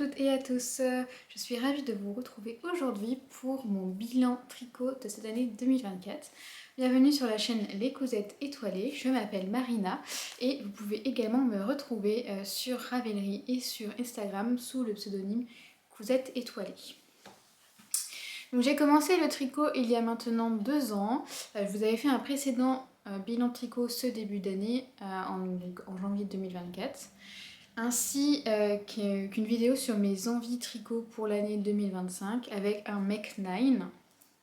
toutes et à tous, je suis ravie de vous retrouver aujourd'hui pour mon bilan tricot de cette année 2024. Bienvenue sur la chaîne Les Cousettes Étoilées, je m'appelle Marina et vous pouvez également me retrouver sur Ravelry et sur Instagram sous le pseudonyme Cousettes Étoilées. Donc j'ai commencé le tricot il y a maintenant 2 ans, je vous avais fait un précédent bilan tricot ce début d'année en janvier 2024. Ainsi qu'une vidéo sur mes envies tricot pour l'année 2025 avec un Mech 9.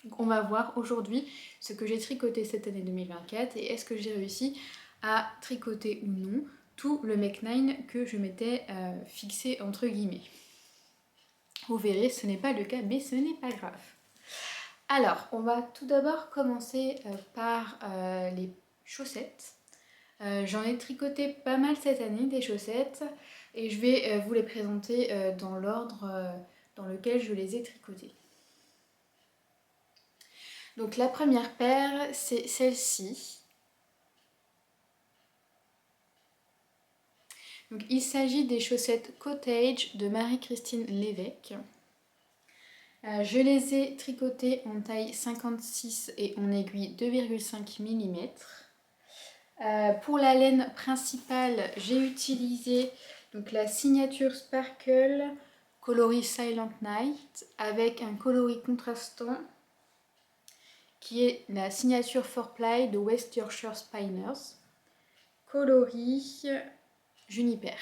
Donc on va voir aujourd'hui ce que j'ai tricoté cette année 2024 et est-ce que j'ai réussi à tricoter ou non tout le Mech 9 que je m'étais fixé entre guillemets. Vous verrez, ce n'est pas le cas, mais ce n'est pas grave. Alors, on va tout d'abord commencer par les chaussettes. J'en ai tricoté pas mal cette année des chaussettes et je vais vous les présenter dans l'ordre dans lequel je les ai tricotées. Donc la première paire, c'est celle-ci. Donc il s'agit des chaussettes Cottage de Marie-Christine Lévesque. Je les ai tricotées en taille 56 et en aiguille 2,5 mm. Pour la laine principale, j'ai utilisé donc la signature Sparkle coloris Silent Night avec un coloris contrastant qui est la signature 4ply de West Yorkshire Spinners, coloris Juniper.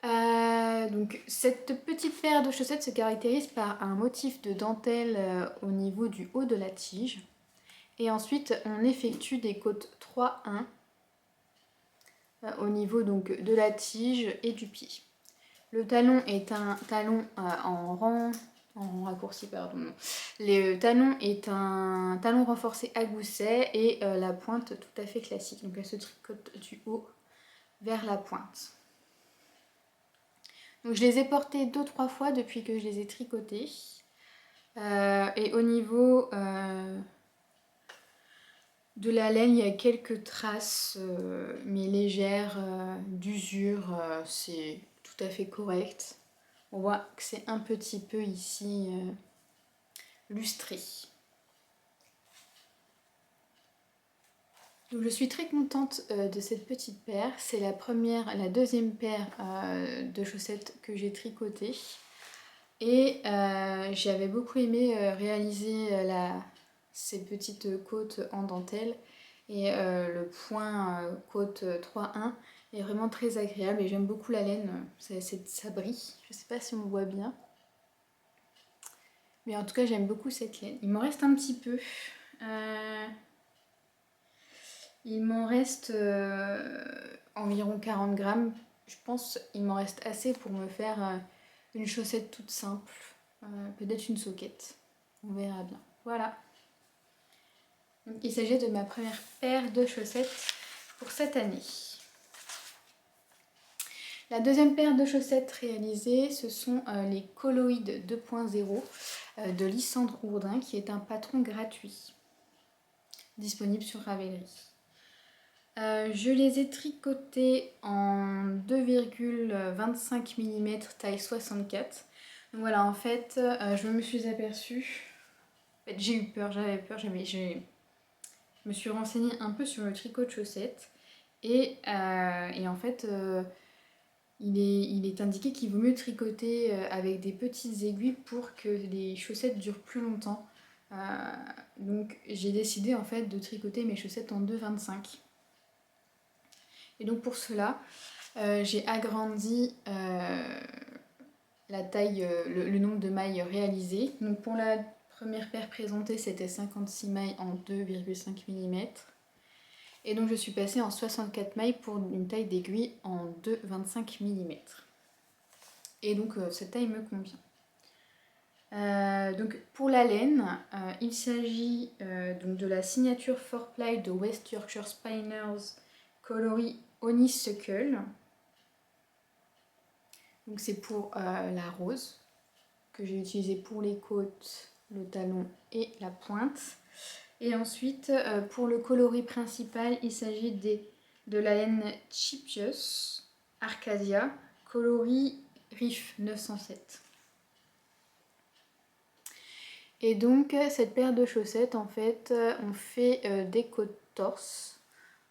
Donc cette petite paire de chaussettes se caractérise par un motif de dentelle au niveau du haut de la tige. Et ensuite, on effectue des côtes 3-1 au niveau donc de la tige et du pied. Le talon est un talon en raccourci, pardon. Le talon est un talon renforcé à gousset et la pointe tout à fait classique. Donc elle se tricote du haut vers la pointe. Donc je les ai portées 2-3 fois depuis que je les ai tricotées. Et au niveau de la laine, il y a quelques traces, mais légères, d'usure, c'est tout à fait correct. On voit que c'est un petit peu ici lustré. Donc je suis très contente de cette petite paire. C'est la deuxième paire de chaussettes que j'ai tricotées. Et j'avais beaucoup aimé réaliser ces petites côtes en dentelle. Et le point côte 3-1 est vraiment très agréable et j'aime beaucoup la laine, ça brille. Je sais pas si on voit bien. Mais en tout cas j'aime beaucoup cette laine. Il m'en reste un petit peu. Il m'en reste environ 40 grammes. Je pense qu'il m'en reste assez pour me faire une chaussette toute simple. Peut-être une soquette. On verra bien. Voilà. Donc, il s'agit de ma première paire de chaussettes pour cette année. La deuxième paire de chaussettes réalisées, ce sont les Coloïdes 2.0 de Lysandre Ourdin, qui est un patron gratuit, disponible sur Ravelry. Je les ai tricotées en 2,25 mm taille 64. Donc voilà, en fait, je me suis aperçue, en fait, j'ai eu peur, j'avais peur, je me suis renseignée un peu sur le tricot de chaussettes et en fait il est indiqué qu'il vaut mieux tricoter avec des petites aiguilles pour que les chaussettes durent plus longtemps. Donc j'ai décidé en fait de tricoter mes chaussettes en 2,25. Et donc pour cela, j'ai agrandi la taille, le nombre de mailles réalisées. Donc pour la première paire présentée, c'était 56 mailles en 2,5 mm. Et donc je suis passée en 64 mailles pour une taille d'aiguille en 2,25 mm. Et donc cette taille me convient. Donc pour la laine, il s'agit donc de la signature 4ply de West Yorkshire Spinners coloris Honeysuckle. Donc c'est pour la rose que j'ai utilisé pour les côtes, le talon et la pointe. Et ensuite pour le coloris principal, il s'agit de la laine Chipius Arcadia coloris Riff 907. Et donc cette paire de chaussettes, en fait, on fait des côtes torse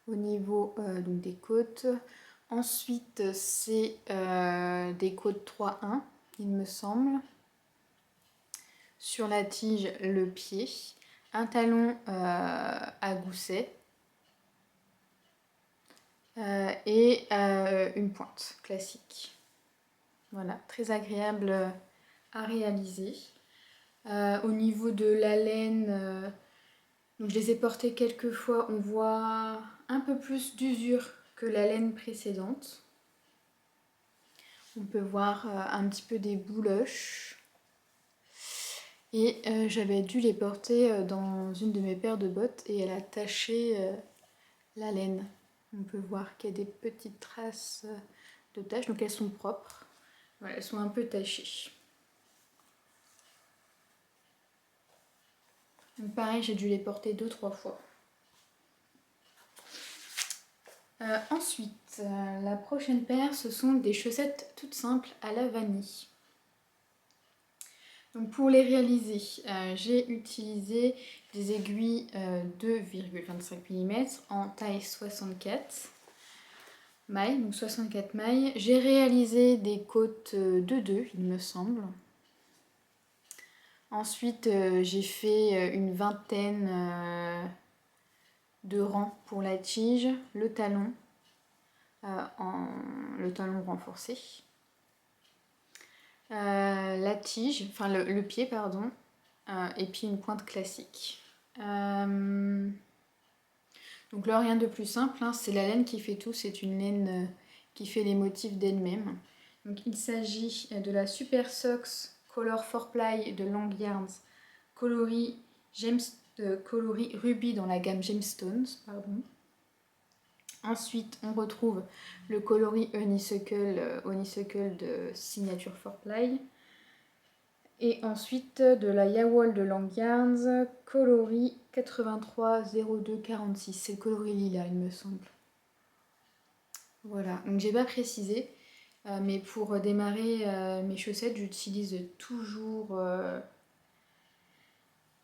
au niveau donc des côtes. Ensuite, c'est des côtes 3-1, il me semble. Sur la tige, le pied. Un talon à gousset. Et une pointe classique. Voilà, très agréable à réaliser. Au niveau de la laine, donc je les ai portées quelques fois, on voit un peu plus d'usure que la laine précédente. On peut voir un petit peu des bouloches. Et j'avais dû les porter dans une de mes paires de bottes et elle a taché la laine. On peut voir qu'il y a des petites traces de taches, donc elles sont propres. Voilà, elles sont un peu tachées. Donc pareil, j'ai dû les porter 2-3 fois. Ensuite, la prochaine paire, ce sont des chaussettes toutes simples à la vanille. Donc pour les réaliser, j'ai utilisé des aiguilles 2,25 mm en taille 64 mailles, donc 64 mailles. J'ai réalisé des côtes de 2, il me semble. Ensuite, j'ai fait une vingtaine de rangs pour la tige, le talon renforcé. La tige, enfin le pied, pardon, et puis une pointe classique. Donc là, rien de plus simple, hein, c'est la laine qui fait tout, c'est une laine qui fait les motifs d'elle-même. Donc il s'agit de la Super Socks Color 4Ply de Long Yarns, coloris Ruby dans la gamme Gemstones, pardon. Ensuite, on retrouve le coloris Honeysuckle de Signature 4Ply. Et ensuite, de la Yawol de Long Yarns, coloris 830246. C'est le coloris lila, il me semble. Voilà, donc j'ai pas précisé, mais pour démarrer mes chaussettes, j'utilise toujours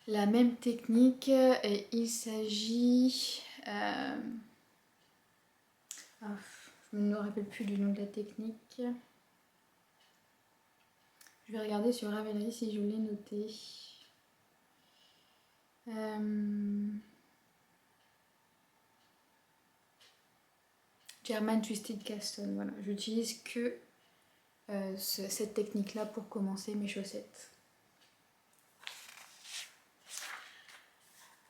la même technique. Et il s'agit... je ne me rappelle plus du nom de la technique. Je vais regarder sur Ravelry si je l'ai noté. German Twisted Castle, voilà. J'utilise que cette technique-là pour commencer mes chaussettes.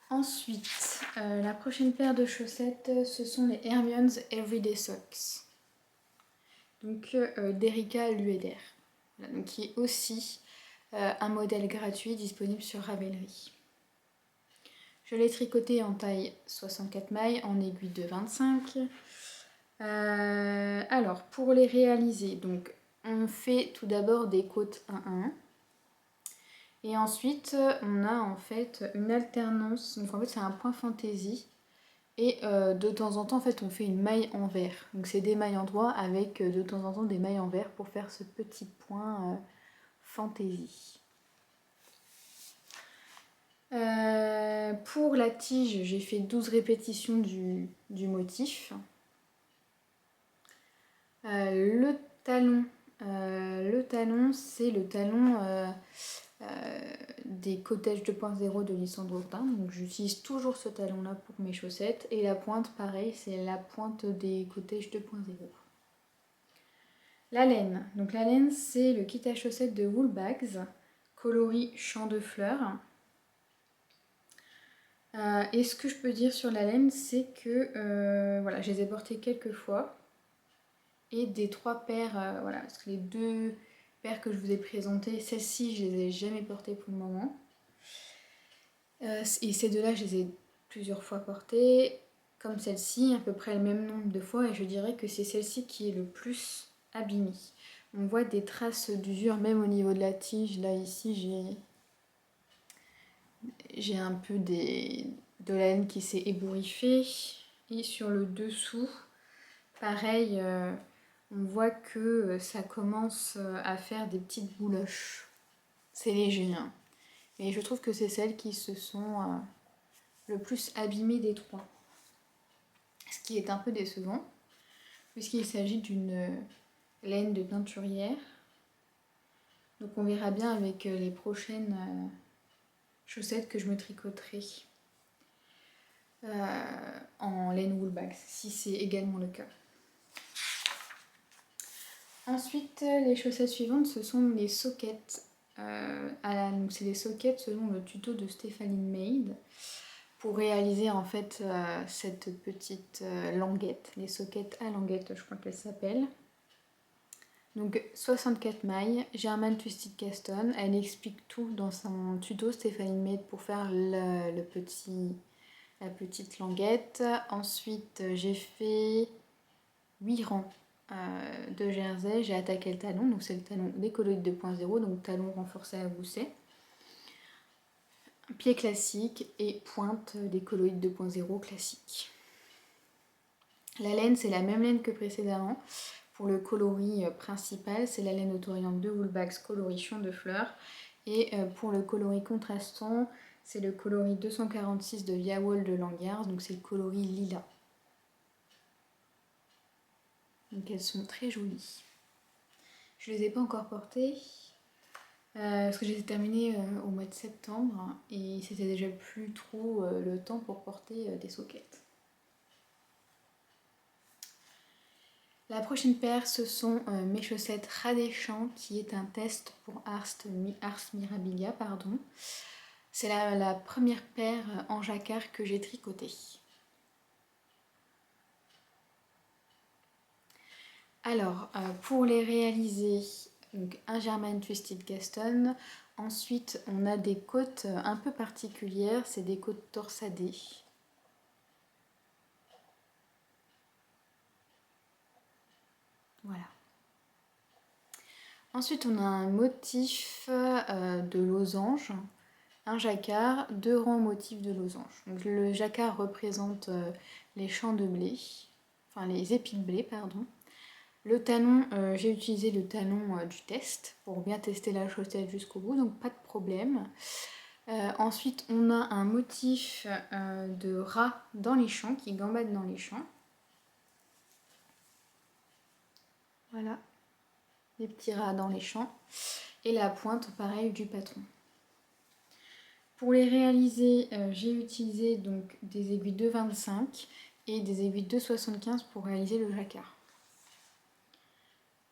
Ensuite, la prochaine paire de chaussettes, ce sont les Hermion's Everyday Socks. Donc d'Erika Lueder, voilà, donc qui est aussi un modèle gratuit disponible sur Ravelry. Je l'ai tricoté en taille 64 mailles en aiguille de 25. Alors pour les réaliser, donc on fait tout d'abord des côtes 1-1. Et ensuite, on a en fait une alternance. Donc en fait, c'est un point fantaisie. Et de temps en temps, en fait, on fait une maille en vert. Donc c'est des mailles en droit avec de temps en temps des mailles en vert pour faire ce petit point fantaisie. Pour la tige, j'ai fait 12 répétitions du motif. Le talon, c'est le talon des Cottage 2.0 de Lissandre Autain. Donc j'utilise toujours ce talon là pour mes chaussettes. Et la pointe, pareil, c'est la pointe des Cottage 2.0. La laine. Donc la laine, c'est le kit à chaussettes de Woolbags, coloris champ de fleurs. Et ce que je peux dire sur la laine, c'est que voilà, je les ai portées quelques fois. Et des 3 paires, voilà, parce que les 2 paires que je vous ai présentées, celles-ci, je les ai jamais portées pour le moment. Et ces 2-là, je les ai plusieurs fois portées, comme celle-ci, à peu près le même nombre de fois, et je dirais que c'est celle-ci qui est le plus abîmée. On voit des traces d'usure, même au niveau de la tige. Là, ici, j'ai un peu de la laine qui s'est ébouriffée. Et sur le dessous, pareil, on voit que ça commence à faire des petites bouloches. C'est léger, hein. Et je trouve que c'est celles qui se sont le plus abîmées des trois. Ce qui est un peu décevant, puisqu'il s'agit d'une laine de teinturière. Donc on verra bien avec les prochaines chaussettes que je me tricoterai en laine Woolbags, si c'est également le cas. Ensuite, les chaussettes suivantes, ce sont les sockets. Donc c'est des sockets selon le tuto de Stéphanie Maid pour réaliser en fait cette petite languette, les sockets à languette, je crois qu'elle s'appelle. Donc 64 mailles, German Twisted Caston, elle explique tout dans son tuto Stéphanie Maid pour faire la petite languette. Ensuite j'ai fait 8 rangs de jersey, j'ai attaqué le talon, donc c'est le talon des Colloïdes 2.0, donc talon renforcé à gousset. Pied classique et pointe des Colloïdes 2.0 classique. La laine, c'est la même laine que précédemment. Pour le coloris principal, c'est la laine autoriente de Woolbags coloris champ de fleurs. Et pour le coloris contrastant, c'est le coloris 246 de Yawol de Langards, donc c'est le coloris lilas. Donc elles sont très jolies. Je ne les ai pas encore portées parce que je les ai terminées au mois de septembre et c'était déjà plus trop le temps pour porter des sockets. La prochaine paire, ce sont mes chaussettes Radéchamp, qui est un test pour Ars Mirabilia, pardon. C'est la première paire en jacquard que j'ai tricotée. Alors, pour les réaliser, donc un German Twisted Caston. Ensuite, on a des côtes un peu particulières, c'est des côtes torsadées. Voilà. Ensuite, on a un motif de losange, un jacquard, 2 rangs motifs de losange. Donc, le jacquard représente les champs de blé, enfin les épis de blé, pardon. Le talon, j'ai utilisé le talon du test pour bien tester la chaussette jusqu'au bout, donc pas de problème. Ensuite, on a un motif de rat dans les champs, qui gambade dans les champs. Voilà, les petits rats dans les champs. Et la pointe, pareil, du patron. Pour les réaliser, j'ai utilisé donc des aiguilles de 25 et des aiguilles de 75 pour réaliser le jacquard.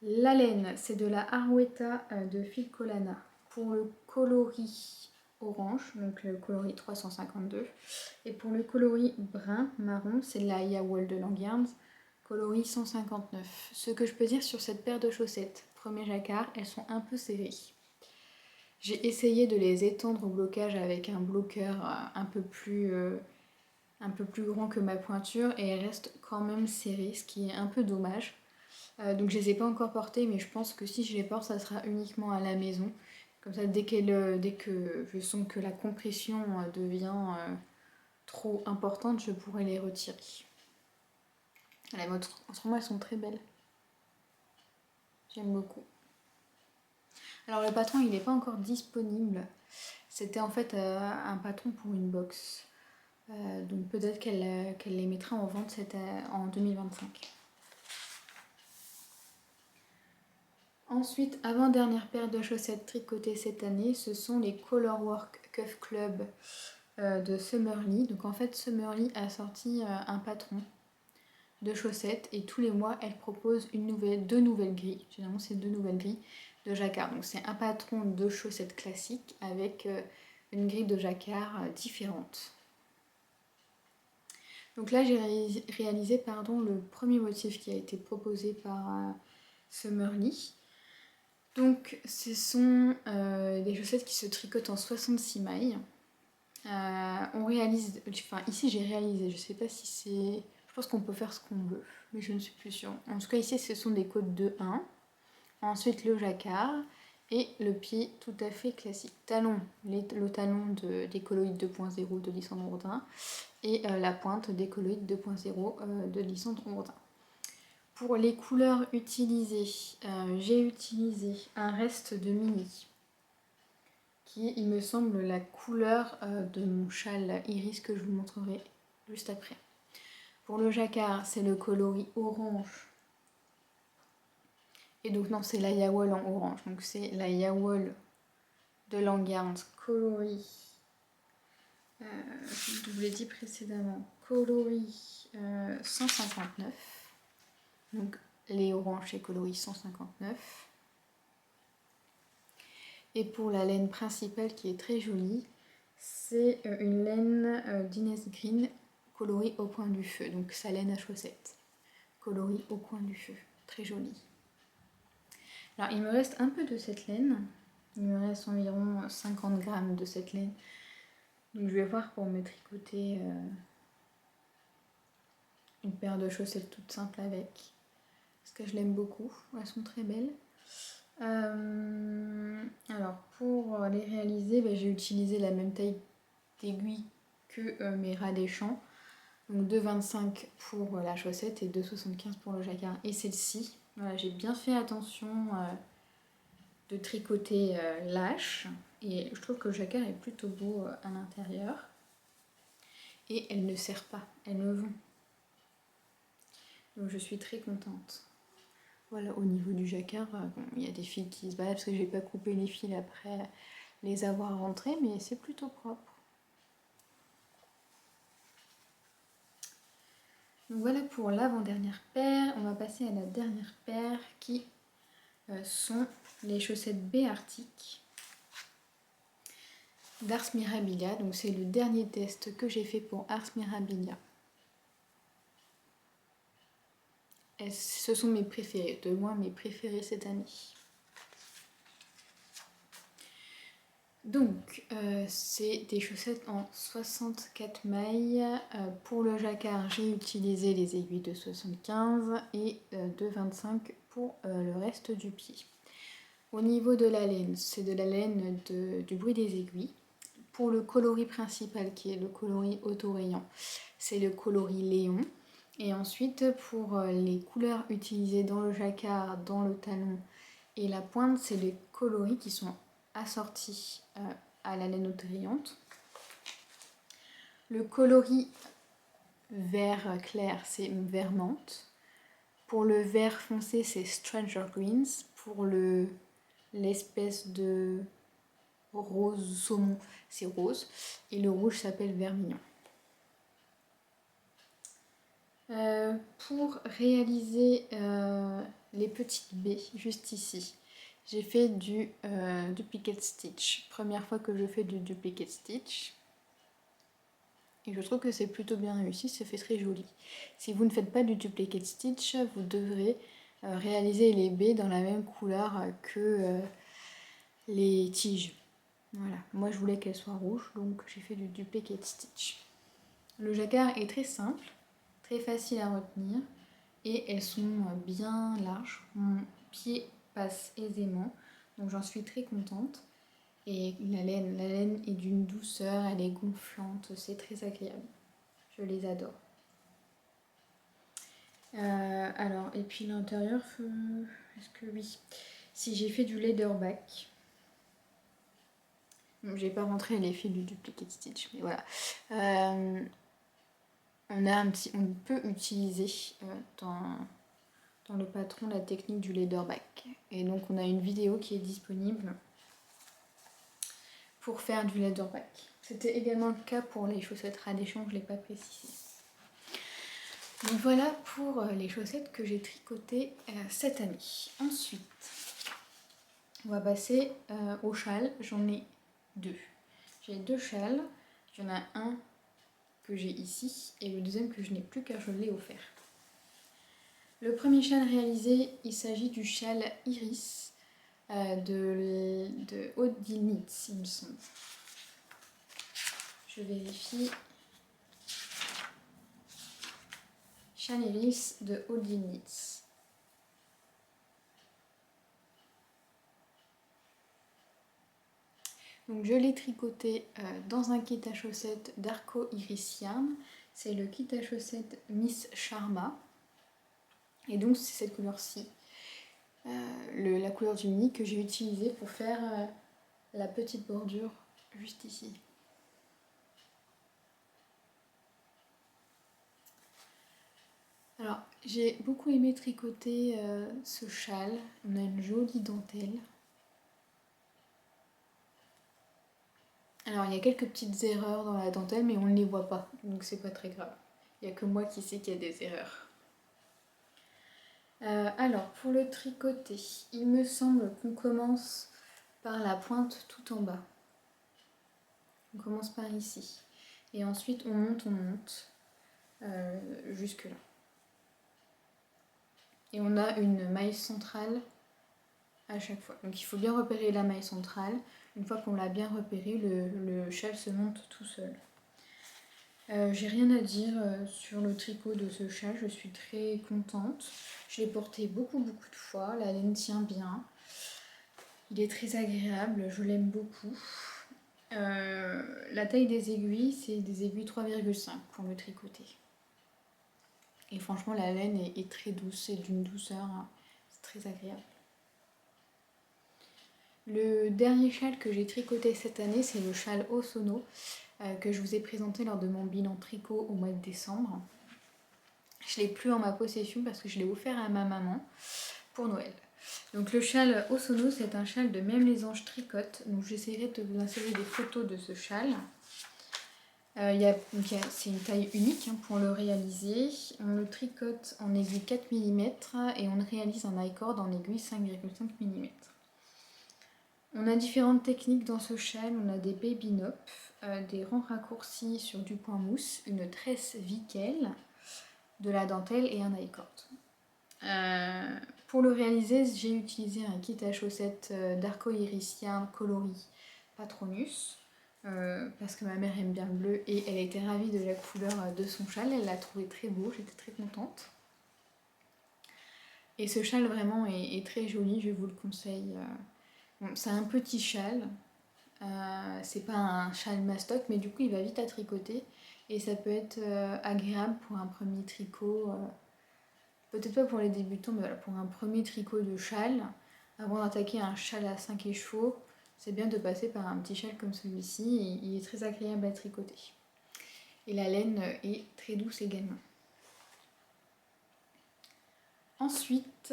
La laine, c'est de la Arouetta de Filcolana pour le coloris orange, donc le coloris 352. Et pour le coloris brun marron, c'est de la Yawol de Langards, coloris 159. Ce que je peux dire sur cette paire de chaussettes, premier jacquard, elles sont un peu serrées. J'ai essayé de les étendre au blocage avec un bloqueur un peu plus grand que ma pointure et elles restent quand même serrées, ce qui est un peu dommage. Donc je les ai pas encore portées, mais je pense que si je les porte, ça sera uniquement à la maison. Comme ça, dès que je sens que la compression devient trop importante, je pourrai les retirer. Autrement, elles sont très belles. J'aime beaucoup. Alors le patron, il n'est pas encore disponible. C'était en fait un patron pour une box. Donc peut-être qu'elle les mettra en vente en 2025. Ensuite, avant-dernière paire de chaussettes tricotées cette année, ce sont les Colorwork Cuff Club de Summerly. Donc en fait, Summerly a sorti un patron de chaussettes et tous les mois, elle propose deux nouvelles grilles. Généralement, c'est 2 nouvelles grilles de jacquard. Donc c'est un patron de chaussettes classiques avec une grille de jacquard différente. Donc là, j'ai réalisé le premier motif qui a été proposé par Summerly. Donc ce sont des chaussettes qui se tricotent en 66 mailles. Ici j'ai réalisé, je sais pas si c'est... Je pense qu'on peut faire ce qu'on veut, mais je ne suis plus sûre. En tout cas ici ce sont des côtes de 1. Ensuite le jacquard et le pied tout à fait classique. Le talon des Colloïdes 2.0 de Lysandre Hourdin et la pointe des Colloïdes 2.0 de Lysandre Hourdin. Pour les couleurs utilisées, j'ai utilisé un reste de mini qui est, il me semble, la couleur de mon châle iris que je vous montrerai juste après. Pour le jacquard, c'est le coloris orange. Et donc non, c'est la Yawol en orange. Donc c'est la Yawol de Langarn coloris, je vous l'ai dit précédemment, coloris 159. Donc les oranges, c'est coloris 159. Et pour la laine principale qui est très jolie, c'est une laine d'Inès Green coloris au coin du feu. Donc sa laine à chaussettes, coloris au coin du feu. Très jolie. Alors il me reste un peu de cette laine. Il me reste environ 50 grammes de cette laine. Donc je vais voir pour me tricoter une paire de chaussettes toutes simples avec. Parce que je l'aime beaucoup. Elles sont très belles. Alors pour les réaliser, j'ai utilisé la même taille d'aiguille que mes ras des champs. Donc 2,25 pour la chaussette et 2,75 pour le jacquard et celle-ci. Voilà, j'ai bien fait attention de tricoter lâche et je trouve que le jacquard est plutôt beau à l'intérieur. Et elle ne serre pas, elle me vond. Donc je suis très contente. Voilà, au niveau du jacquard, bon, il y a des fils qui se baladent parce que j'ai pas coupé les fils après les avoir rentrés, mais c'est plutôt propre. Donc voilà pour l'avant-dernière paire. On va passer à la dernière paire qui sont les chaussettes B Arctic d'Ars Mirabilia. Donc c'est le dernier test que j'ai fait pour Ars Mirabilia. Et ce sont mes préférés, de loin mes préférés cette année. Donc, c'est des chaussettes en 64 mailles. Pour le jacquard, j'ai utilisé les aiguilles de 75 et de 25 pour le reste du pied. Au niveau de la laine, c'est de la laine du bruit des aiguilles. Pour le coloris principal, qui est le coloris autorayant, c'est le coloris Léon. Et ensuite, pour les couleurs utilisées dans le jacquard, dans le talon et la pointe, c'est les coloris qui sont assortis à la laine autorayante. Le coloris vert clair, c'est vert menthe. Pour le vert foncé, c'est Stranger Greens. Pour l'espèce de rose saumon, c'est rose. Et le rouge s'appelle vermillon. Pour réaliser les petites baies, juste ici, j'ai fait du duplicate stitch. Première fois que je fais du duplicate stitch. Et je trouve que c'est plutôt bien réussi, ça fait très joli. Si vous ne faites pas du duplicate stitch, vous devrez réaliser les baies dans la même couleur que les tiges. Voilà, moi je voulais qu'elles soient rouges, donc j'ai fait du duplicate stitch. Le jacquard est très simple, très facile à retenir et elles sont bien larges. Mon pied passe aisément, donc j'en suis très contente. Et la laine est d'une douceur, elle est gonflante, c'est très agréable. Je les adore. Alors, et puis l'intérieur, est-ce que oui. Si j'ai fait du leatherback. J'ai pas rentré les fils du duplicate stitch, mais voilà. On peut utiliser dans le patron la technique du leatherback. Et donc on a une vidéo qui est disponible pour faire du leatherback. C'était également le cas pour les chaussettes ras des champs, je ne l'ai pas précisé. Donc voilà pour les chaussettes que j'ai tricotées cette année. Ensuite, on va passer au châle. J'en ai deux. J'ai deux châles. Il y en a un que j'ai ici et le deuxième que je n'ai plus car je l'ai offert. Le premier châle réalisé, il s'agit du châle Iris de Odile Knits, il me semble. Je vérifie. Châle Iris de Odile Knits. Donc je l'ai tricoté dans un kit à chaussettes d'Arco Iris Yarn. C'est le kit à chaussettes Miss Sharma. Et donc c'est cette couleur-ci, la couleur du mini que j'ai utilisée pour faire la petite bordure juste ici. Alors j'ai beaucoup aimé tricoter ce châle, on a une jolie dentelle. Alors il y a quelques petites erreurs dans la dentelle mais on ne les voit pas, donc c'est pas très grave. Il n'y a que moi qui sais qu'il y a des erreurs. Alors pour le tricoter, il me semble qu'on commence par la pointe tout en bas. On commence par ici. Et ensuite on monte jusque là. Et on a une maille centrale à chaque fois. Donc il faut bien repérer la maille centrale. Une fois qu'on l'a bien repéré, le châle se monte tout seul. J'ai rien à dire sur le tricot de ce châle, je suis très contente. Je l'ai porté beaucoup de fois, la laine tient bien. Il est très agréable, je l'aime beaucoup. La taille des aiguilles, c'est des aiguilles 3,5 pour le tricoter. Et franchement, la laine est très douce, c'est d'une douceur, hein. C'est très agréable. Le dernier châle que j'ai tricoté cette année, c'est le châle Osono que je vous ai présenté lors de mon bilan tricot au mois de décembre. Je ne l'ai plus en ma possession parce que je l'ai offert à ma maman pour Noël. Donc le châle Osono, c'est un châle de Même les Anges tricotent. Donc j'essaierai de vous insérer des photos de ce châle. C'est une taille unique pour le réaliser. On le tricote en aiguille 4 mm et on réalise un I-cord en aiguille 5,5 mm. On a différentes techniques dans ce châle. On a des baby knops, des rangs raccourcis sur du point mousse, une tresse Vickel, de la dentelle et un I-cord. Pour le réaliser, j'ai utilisé un kit à chaussettes d'arco-irisien coloris Patronus. Parce que ma mère aime bien le bleu et elle était ravie de la couleur de son châle, elle l'a trouvé très beau, j'étais très contente. Et ce châle vraiment est très joli, je vous le conseille. Bon, c'est un petit châle, c'est pas un châle mastoc, mais du coup il va vite à tricoter et ça peut être agréable pour un premier tricot, peut-être pas pour les débutants, mais voilà, pour un premier tricot de châle, avant d'attaquer un châle à 5 écheveaux. C'est bien de passer par un petit châle comme celui-ci, il est très agréable à tricoter. Et la laine est très douce également. Ensuite,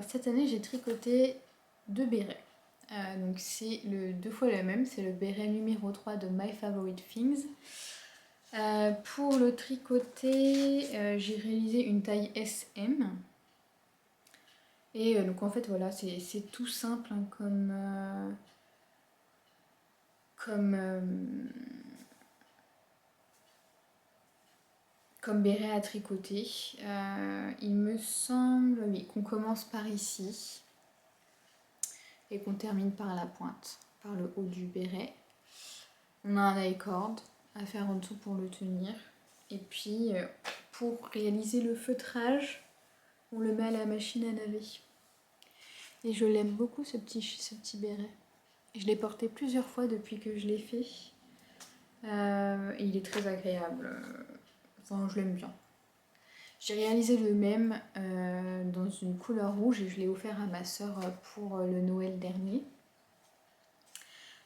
cette année, j'ai tricoté 2 bérets. Donc c'est deux fois le même, c'est le béret numéro 3 de My Favorite Things. Pour le tricoter, j'ai réalisé une taille SM. Et donc en fait, voilà, c'est tout simple hein, comme béret à tricoter. Il me semble oui, qu'on commence par ici et qu'on termine par la pointe, par le haut du béret. On a un I-cord à faire en dessous pour le tenir. Et puis pour réaliser le feutrage, on le met à la machine à laver. Et je l'aime beaucoup ce petit béret. Je l'ai porté plusieurs fois depuis que je l'ai fait. Et il est très agréable. Enfin, je l'aime bien. J'ai réalisé le même dans une couleur rouge et je l'ai offert à ma soeur pour le Noël dernier.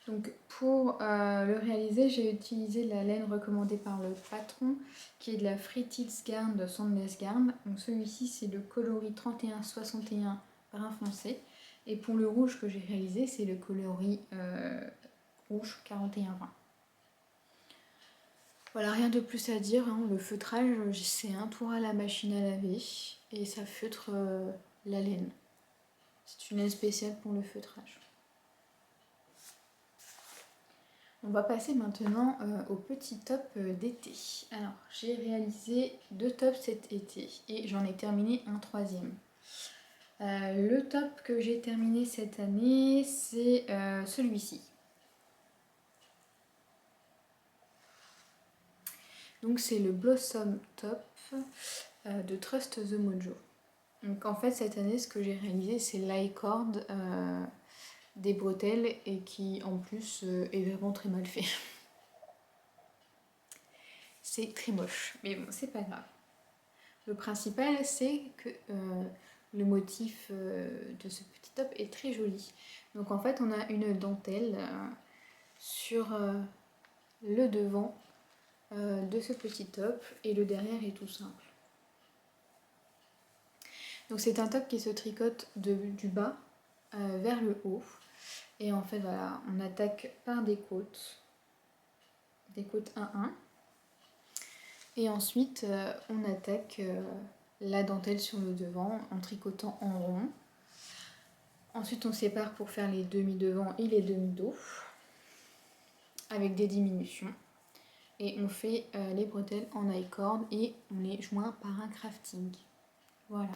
Donc pour le réaliser, j'ai utilisé la laine recommandée par le patron qui est de la Fritidsgarn de Sandnes Garn. Donc celui-ci c'est le coloris 3161 brun foncé. Et pour le rouge que j'ai réalisé, c'est le coloris rouge 4120. Voilà, rien de plus à dire, hein. Le feutrage, c'est un tour à la machine à laver et ça feutre la laine. C'est une laine spéciale pour le feutrage. On va passer maintenant au petit top d'été. Alors, j'ai réalisé 2 tops cet été et j'en ai terminé un 3e. Le top que j'ai terminé cette année, c'est celui-ci. Donc c'est le Blossom Top de Trust the Mojo. Donc en fait cette année ce que j'ai réalisé c'est l'i-cord des bretelles et qui en plus est vraiment très mal fait. C'est très moche mais bon c'est pas grave. Le principal, c'est que le motif de ce petit top est très joli. Donc en fait, on a une dentelle sur le devant de ce petit top et le derrière est tout simple. Donc c'est un top qui se tricote du bas vers le haut. Et en fait, voilà, on attaque par des côtes 1-1. Et ensuite, on attaque la dentelle sur le devant en tricotant en rond. Ensuite, on sépare pour faire les demi-devant et les demi-dos avec des diminutions. Et on fait les bretelles en I-cord et on les joint par un crafting. Voilà.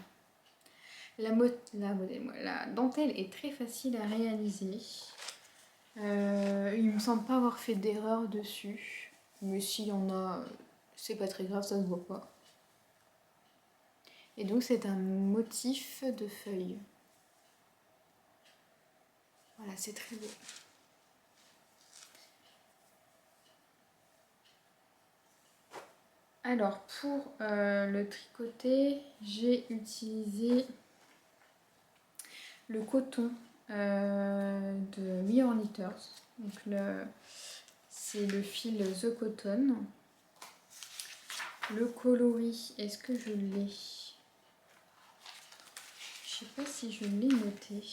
La dentelle est très facile à réaliser. Il me semble pas avoir fait d'erreur dessus. Mais s'il y en a, c'est pas très grave, ça se voit pas. Et donc c'est un motif de feuille. Voilà, c'est très beau. Alors pour le tricoter, j'ai utilisé le coton de We Are Knitters. Donc c'est le fil The Cotton. Le coloris, est-ce que je l'ai? Je sais pas si je l'ai noté.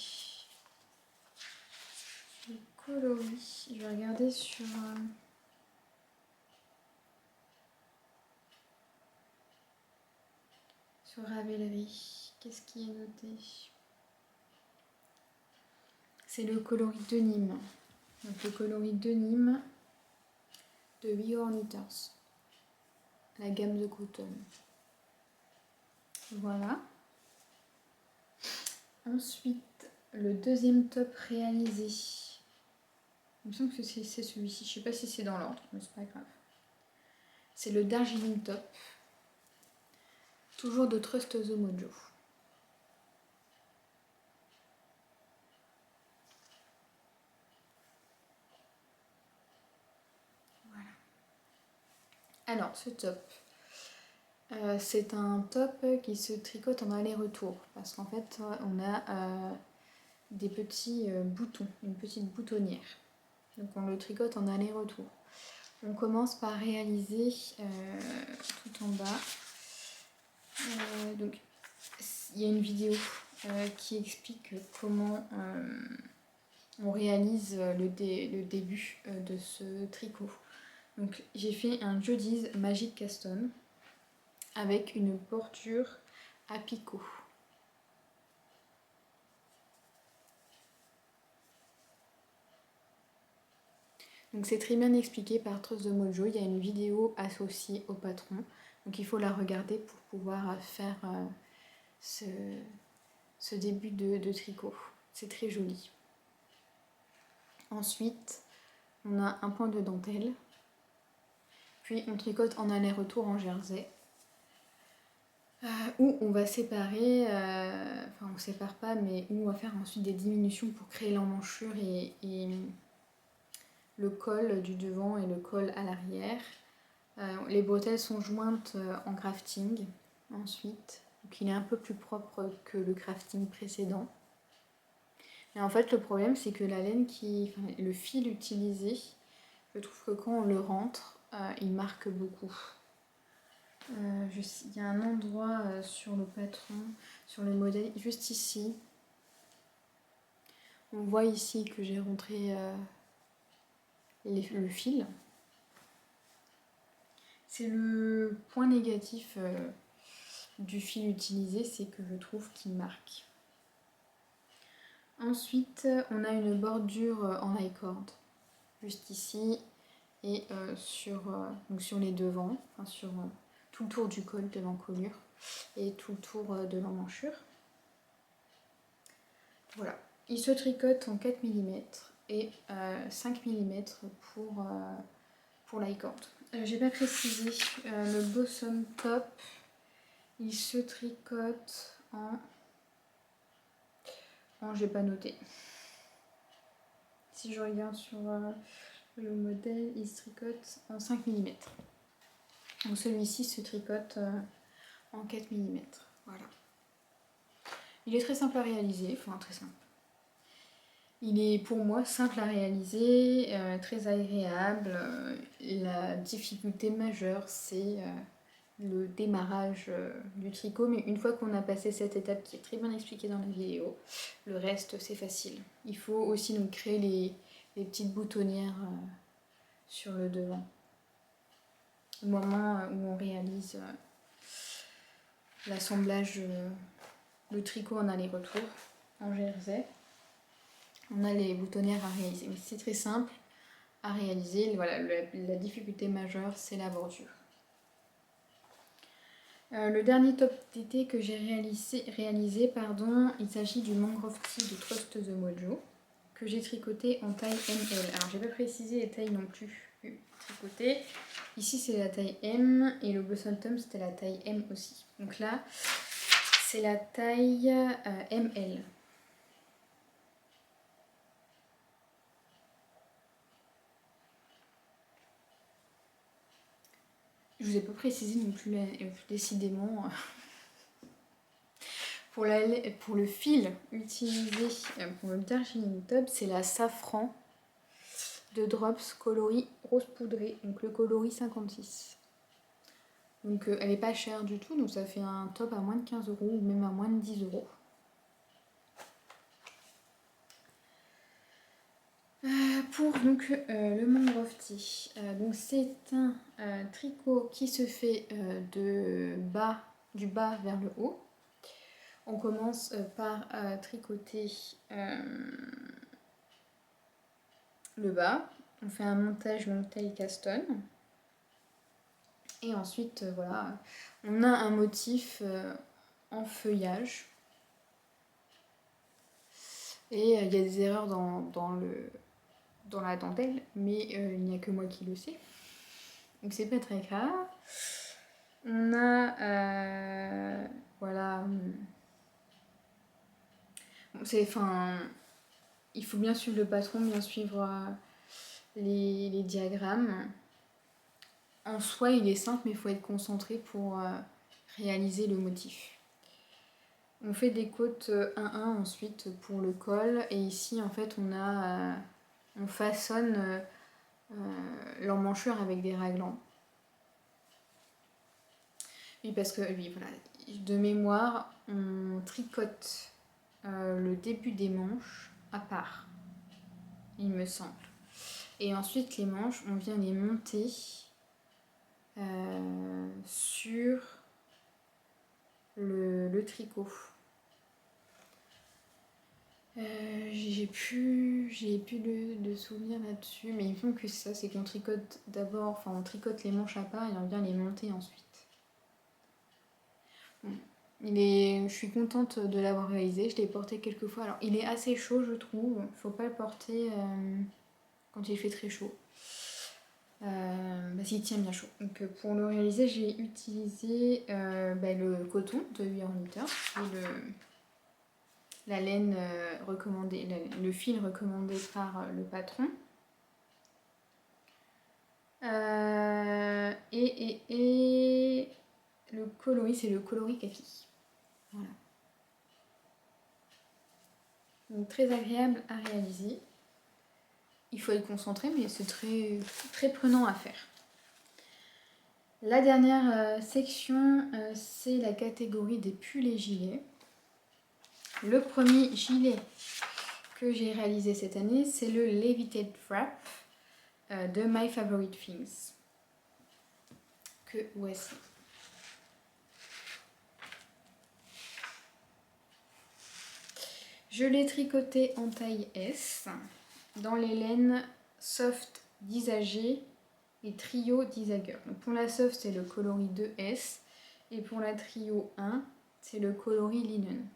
Le coloris, je vais regarder sur Ravelry. Qu'est-ce qui est noté? C'est le coloris de Nîmes. Donc le coloris de Nîmes de We Are Knitters. La gamme de coton. Voilà. Ensuite, le deuxième top réalisé. Il me semble que c'est celui-ci. Je ne sais pas si c'est dans l'ordre, mais c'est pas grave. C'est le Darjeeling Top. Toujours de Trust the Mojo. Voilà. Alors, ce top. C'est un top qui se tricote en aller-retour. Parce qu'en fait, on a des petits boutons, une petite boutonnière. Donc on le tricote en aller-retour. On commence par réaliser tout en bas. Donc il y a une vidéo qui explique comment on réalise le début de ce tricot. Donc j'ai fait un Jodie's Magic Caston avec une bordure à picot. Donc c'est très bien expliqué par Trust the Mojo. Il y a une vidéo associée au patron. Donc il faut la regarder pour pouvoir faire ce début de tricot. C'est très joli. Ensuite, on a un point de dentelle. Puis on tricote en aller-retour en jersey. Où on va séparer, enfin on sépare pas, mais où on va faire ensuite des diminutions pour créer l'emmanchure et le col du devant et le col à l'arrière. Les bretelles sont jointes en crafting ensuite, donc il est un peu plus propre que le crafting précédent. Et en fait le problème c'est que la laine le fil utilisé, je trouve que quand on le rentre, il marque beaucoup. Il y a un endroit sur le patron, sur le modèle, juste ici. On voit ici que j'ai rentré le fil. C'est le point négatif du fil utilisé, c'est que je trouve qu'il marque. Ensuite, on a une bordure en I-cord, juste ici, et donc sur les devants, enfin sur tout le tour du col de l'encolure et tout le tour de l'emmanchure. Voilà, il se tricote en 4 mm et 5 mm pour l'i-cord. J'ai pas précisé, le Bosom Top, il se tricote j'ai pas noté. Si je regarde sur le modèle, il se tricote en 5 mm. Donc celui-ci se tricote en 4 mm. Voilà. Il est très simple à réaliser, enfin très simple. Il est pour moi simple à réaliser, très agréable. La difficulté majeure, c'est le démarrage du tricot, mais une fois qu'on a passé cette étape qui est très bien expliquée dans la vidéo, le reste c'est facile. Il faut aussi donc créer les petites boutonnières sur le devant. Au moment où on réalise l'assemblage, le tricot en aller-retour en jersey, on a les boutonnières à réaliser. Mais c'est très simple à réaliser. Voilà, la difficulté majeure, c'est la bordure. Le dernier top d'été que j'ai réalisé, il s'agit du Mangrove Tee de Trust the Mojo, que j'ai tricoté en taille ML. Alors j'ai pas précisé les tailles non plus tricotées. Ici c'est la taille M et le Blossom Tom c'était la taille M aussi. Donc là c'est la taille ML. Je vous ai pas précisé non plus décidément. Pour le fil utilisé pour le Darjeeling Top, c'est la Safran de Drops coloris rose poudré, donc le coloris 56. Donc elle est pas chère du tout, donc ça fait un top à moins de 15 € ou même à moins de 10 €. Pour donc le Mangrove Tee, donc c'est un tricot qui se fait du bas vers le haut. On commence par tricoter le bas, on fait un montage long taille caston et ensuite voilà, on a un motif en feuillage et il y a des erreurs dans la dentelle, mais il n'y a que moi qui le sais, donc c'est pas très grave. On a voilà, il faut bien suivre le patron, bien suivre les diagrammes. En soi, il est simple, mais il faut être concentré pour réaliser le motif. On fait des côtes 1-1 ensuite pour le col. Et ici, en fait, on façonne l'emmanchure avec des raglans. Oui, parce que, oui, voilà, de mémoire, on tricote le début des manches à part, il me semble. Et ensuite, les manches, on vient les monter sur le tricot. J'ai plus de souvenirs là-dessus, mais il me semble que c'est ça, c'est qu'on tricote d'abord, enfin on tricote les manches à part et on vient les monter ensuite. Bon. Je suis contente de l'avoir réalisé, je l'ai porté quelques fois. Alors il est assez chaud je trouve, faut pas le porter quand il fait très chaud. Parce qu'il tient bien chaud. Donc pour le réaliser, j'ai utilisé le coton de 8 en litre et la laine recommandée, le fil recommandé par le patron. Et le coloris, c'est le coloris kaki. Voilà. Donc très agréable à réaliser. Il faut être concentré, mais c'est très, très prenant à faire. La dernière section, c'est la catégorie des pulls et gilets. Le premier gilet que j'ai réalisé cette année, c'est le Levitate Wrap de My Favorite Things, que voici. Je l'ai tricoté en taille S, dans les laines Soft d'Isagé et Trio d'Isager. Donc pour la Soft, c'est le coloris 2S, et pour la Trio 1, c'est le coloris Linen.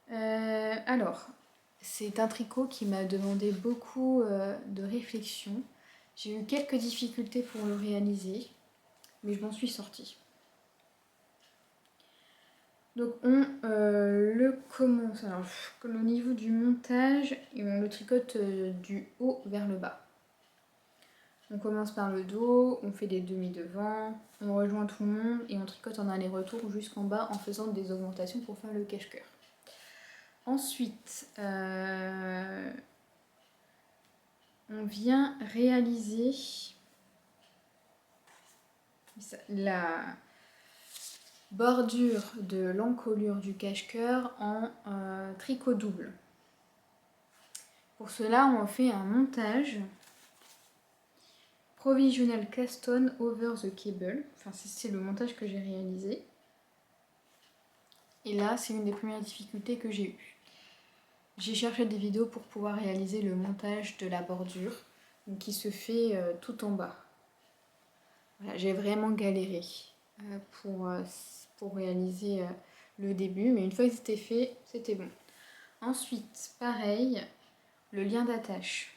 Alors, c'est un tricot qui m'a demandé beaucoup de réflexion. J'ai eu quelques difficultés pour le réaliser, mais je m'en suis sortie. Donc on le commence, alors au niveau du montage, et on le tricote du haut vers le bas. On commence par le dos, on fait des demi-devants, on rejoint tout le monde et on tricote en aller-retour jusqu'en bas en faisant des augmentations pour faire le cache-cœur. Ensuite, on vient réaliser la bordure de l'encolure du cache-cœur en tricot double. Pour cela, on fait un montage provisional cast on over the cable. Enfin, c'est le montage que j'ai réalisé. Et là, c'est une des premières difficultés que j'ai eues. J'ai cherché des vidéos pour pouvoir réaliser le montage de la bordure, qui se fait tout en bas. Voilà, j'ai vraiment galéré pour réaliser le début, mais une fois que c'était fait, c'était bon. Ensuite, pareil, le lien d'attache.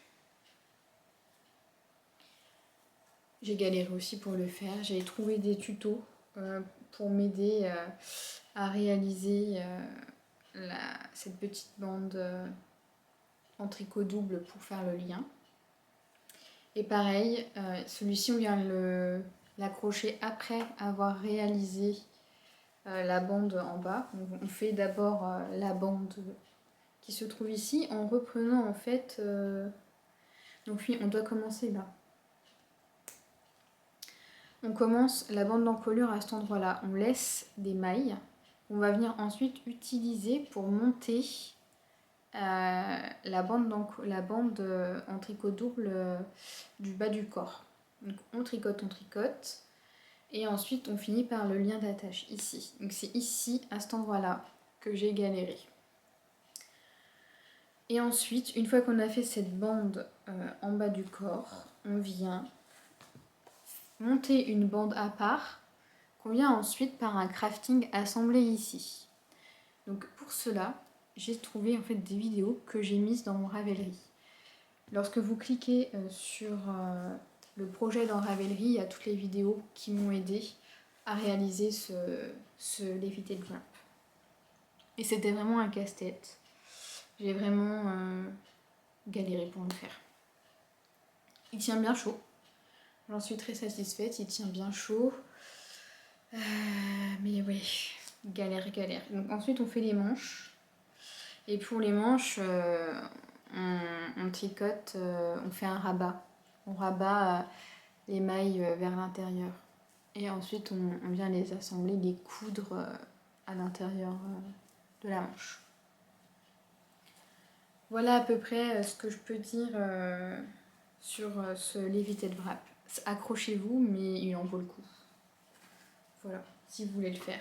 J'ai galéré aussi pour le faire. J'ai trouvé des tutos pour m'aider à réaliser cette petite bande en tricot double pour faire le lien. Et pareil, celui-ci on vient l'accrocher après avoir réalisé la bande en bas. On fait d'abord la bande qui se trouve ici en reprenant en fait... donc oui, on doit commencer là. On commence la bande d'encolure à cet endroit-là. On laisse des mailles. On va venir ensuite utiliser pour monter la bande en tricot double du bas du corps. Donc on tricote. Et ensuite on finit par le lien d'attache ici. Donc c'est ici, à cet endroit-là, que j'ai galéré. Et ensuite, une fois qu'on a fait cette bande en bas du corps, on vient monter une bande à part qu'on vient ensuite par un crafting assembler ici. Donc pour cela, j'ai trouvé en fait des vidéos que j'ai mises dans mon Ravelry. Lorsque vous cliquez sur le projet dans Ravelry, il y a toutes les vidéos qui m'ont aidé à réaliser ce Levitated Wrap. Et c'était vraiment un casse-tête. J'ai vraiment galéré pour le faire. Il tient bien chaud. J'en suis très satisfaite, il tient bien chaud. Mais ouais, galère. Donc ensuite on fait les manches. Et pour les manches, on tricote, on fait un rabat. On rabat les mailles vers l'intérieur. Et ensuite on vient les assembler, les coudre à l'intérieur de la manche. Voilà à peu près ce que je peux dire sur ce Levitated Wrap. Accrochez-vous, mais il en vaut le coup. Voilà, si vous voulez le faire.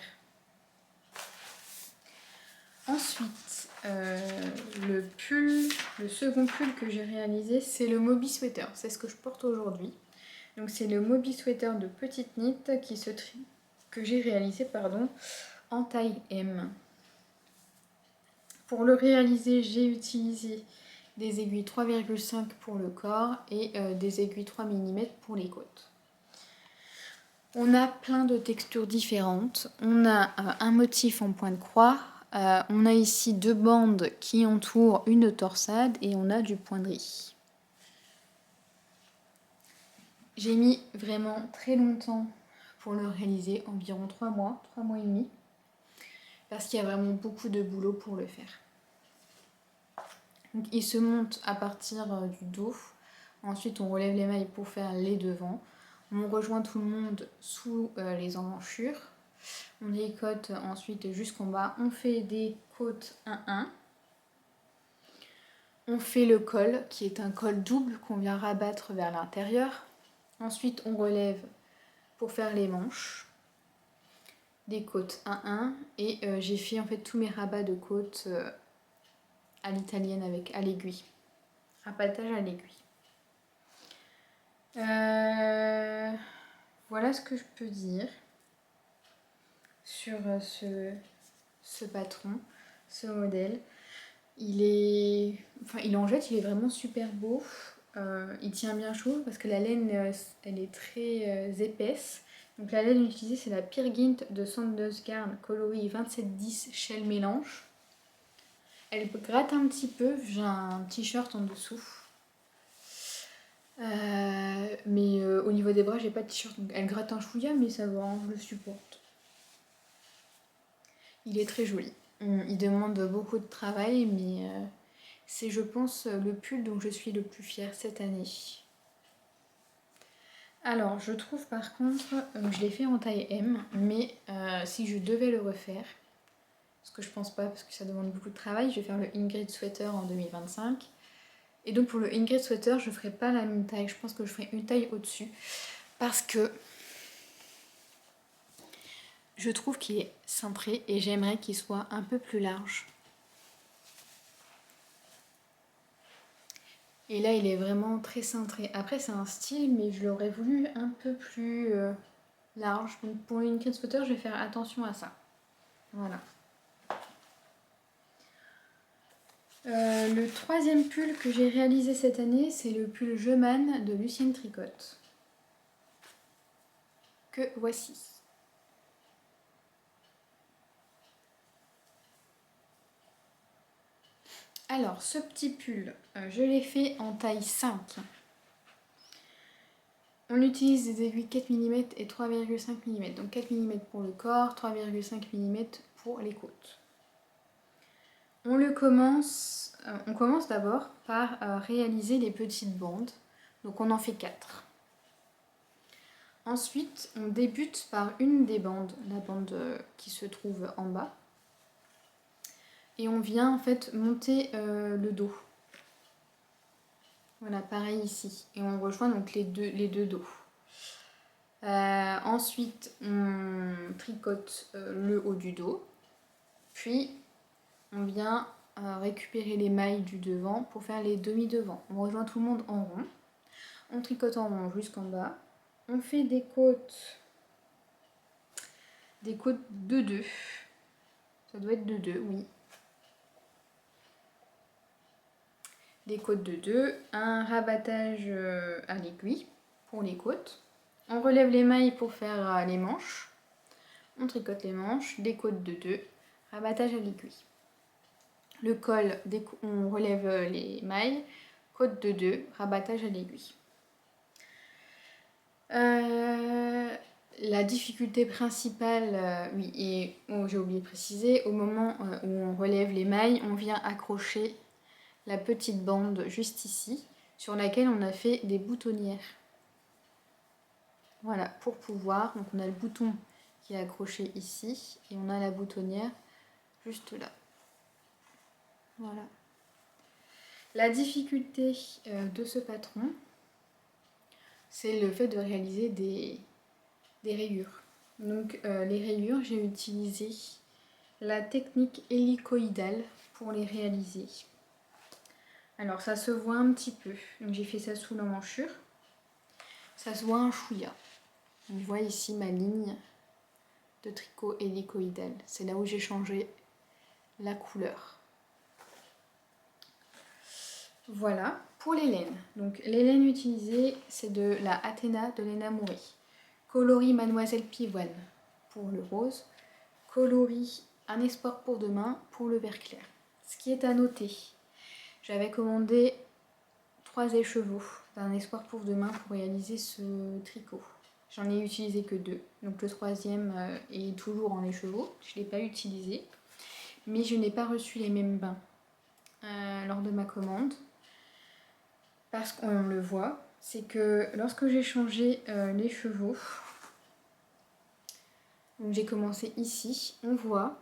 Ensuite, le second pull que j'ai réalisé, c'est le Moby Sweater. C'est ce que je porte aujourd'hui. Donc c'est le Moby Sweater de petite knit que j'ai réalisé en taille M. Pour le réaliser, j'ai utilisé des aiguilles 3,5 pour le corps et des aiguilles 3 mm pour les côtes. On a plein de textures différentes. On a un motif en point de croix. On a ici deux bandes qui entourent une torsade et on a du point de riz. J'ai mis vraiment très longtemps pour le réaliser, environ 3 mois et demi, parce qu'il y a vraiment beaucoup de boulot pour le faire. Donc, il se monte à partir du dos. Ensuite, on relève les mailles pour faire les devants. On rejoint tout le monde sous les emmanchures. On tricote ensuite jusqu'en bas. On fait des côtes 1-1. On fait le col, qui est un col double qu'on vient rabattre vers l'intérieur. Ensuite, on relève pour faire les manches. Des côtes 1-1. Et j'ai fait en fait tous mes rabats de côtes à l'italienne à l'aiguille. Rabattage à l'aiguille. Voilà ce que je peux dire sur ce patron, ce modèle. Il en jette, il est vraiment super beau. Il tient bien chaud parce que la laine elle est très épaisse. Donc la laine utilisée c'est la Peer Gynt de Sanders Garn coloris 2710 Shell Mélange. Elle gratte un petit peu, j'ai un t-shirt en dessous. Mais au niveau des bras, j'ai pas de t-shirt. Donc elle gratte un chouïa, mais ça va, hein, je le supporte. Il est très joli. Il demande beaucoup de travail, mais c'est, je pense, le pull dont je suis le plus fière cette année. Alors, je trouve par contre, je l'ai fait en taille M, mais si je devais le refaire, ce que je pense pas parce que ça demande beaucoup de travail, je vais faire le Ingrid Sweater en 2025. Et donc pour le Ingrid Sweater, je ferai pas la même taille, je pense que je ferai une taille au-dessus. Parce que je trouve qu'il est cintré et j'aimerais qu'il soit un peu plus large. Et là, il est vraiment très cintré. Après, c'est un style, mais je l'aurais voulu un peu plus large. Donc pour une Ingrid Sweater, je vais faire attention à ça. Voilà. Le troisième pull que j'ai réalisé cette année, c'est le pull Jeumann de Lucienne Tricotte. Que voici. Alors, ce petit pull, je l'ai fait en taille 5. On utilise des aiguilles 4 mm et 3,5 mm. Donc 4 mm pour le corps, 3,5 mm pour les côtes. On commence d'abord par réaliser les petites bandes. Donc on en fait 4. Ensuite, on débute par une des bandes, la bande qui se trouve en bas. Et on vient en fait monter le dos. Voilà, pareil ici. Et on rejoint donc les deux dos. Ensuite, on tricote le haut du dos. Puis, on vient récupérer les mailles du devant pour faire les demi-devants. On rejoint tout le monde en rond. On tricote en rond jusqu'en bas. On fait des côtes de 2. Ça doit être de 2, oui. Des côtes de 2. Un rabattage à l'aiguille pour les côtes. On relève les mailles pour faire les manches. On tricote les manches, des côtes de 2, rabattage à l'aiguille. Le col, on relève les mailles, côte de 2, rabattage à l'aiguille. La difficulté principale, oui, et j'ai oublié de préciser, au moment où on relève les mailles, on vient accrocher la petite bande juste ici, sur laquelle on a fait des boutonnières. Voilà, pour pouvoir, donc on a le bouton qui est accroché ici, et on a la boutonnière juste là. Voilà. La difficulté de ce patron, c'est le fait de réaliser des rayures. Donc les rayures, j'ai utilisé la technique hélicoïdale pour les réaliser. Alors ça se voit un petit peu, donc j'ai fait ça sous l'emmanchure. Ça se voit un chouïa. On voit ici ma ligne de tricot hélicoïdal. C'est là où j'ai changé la couleur. Voilà, pour les laines. Donc les laines utilisées, c'est de la Athéna de Léna Moury. Coloris Mademoiselle Pivoine pour le rose. Coloris Un espoir pour demain pour le vert clair. Ce qui est à noter, j'avais commandé 3 écheveaux d'un espoir pour demain pour réaliser ce tricot. J'en ai utilisé que 2. Donc le troisième est toujours en écheveau. Je ne l'ai pas utilisé. Mais je n'ai pas reçu les mêmes bains lors de ma commande. Parce qu'on le voit, c'est que lorsque j'ai changé les chevaux, donc j'ai commencé ici, on voit